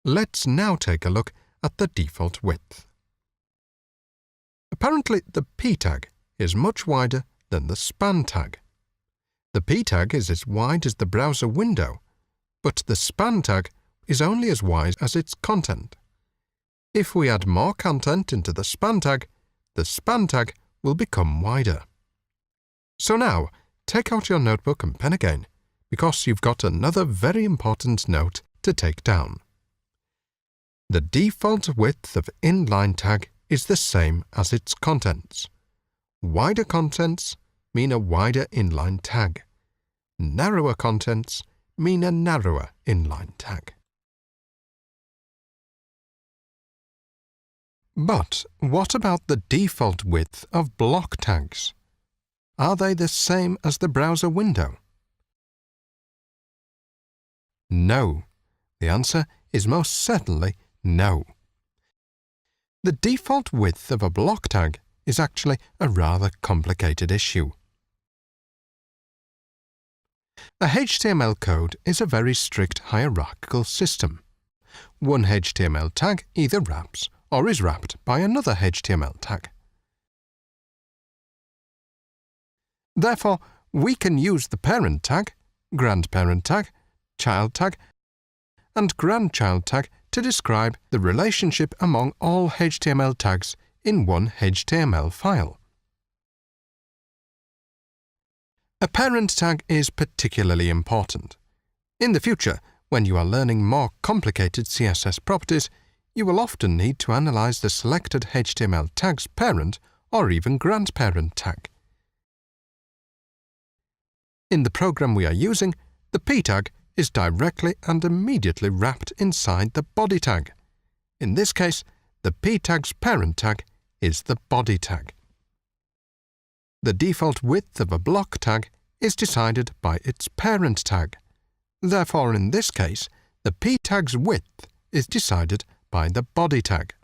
Let's now take a look at the default width. Apparently, the p tag is much wider than the span tag. The p tag is as wide as the browser window, but the span tag is only as wide as its content. If we add more content into the span tag will become wider. So now, take out your notebook and pen again, because you've got another very important note to take down. The default width of inline tag is the same as its contents. Wider contents mean a wider inline tag. Narrower contents mean a narrower inline tag. But what about the default width of block tags? Are they the same as the browser window? No. The answer is most certainly no. The default width of a block tag is actually a rather complicated issue. A HTML code is a very strict hierarchical system. One HTML tag either wraps or is wrapped by another HTML tag. Therefore, we can use the parent tag, grandparent tag, child tag, and grandchild tag to describe the relationship among all HTML tags in one HTML file. A parent tag is particularly important. In the future, when you are learning more complicated CSS properties, you will often need to analyze the selected HTML tag's parent or even grandparent tag. In the program we are using, the p tag is directly and immediately wrapped inside the body tag. In this case, the p tag's parent tag is the body tag. The default width of a block tag is decided by its parent tag. Therefore, in this case, the p tag's width is decided by the body tag.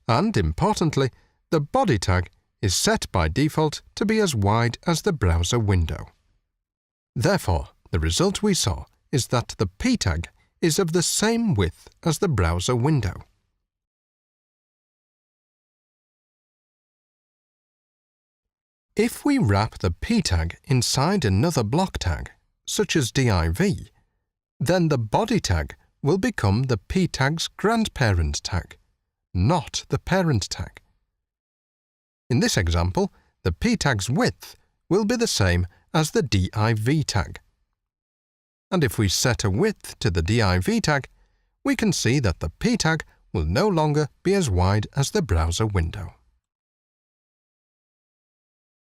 And importantly, the body tag is set by default to be as wide as the browser window. Therefore, the result we saw is that the p tag is of the same width as the browser window. If we wrap the p tag inside another block tag, such as div, then the body tag will become the p tag's grandparent tag, not the parent tag. In this example, the p tag's width will be the same as the div tag. And if we set a width to the div tag, we can see that the p tag will no longer be as wide as the browser window.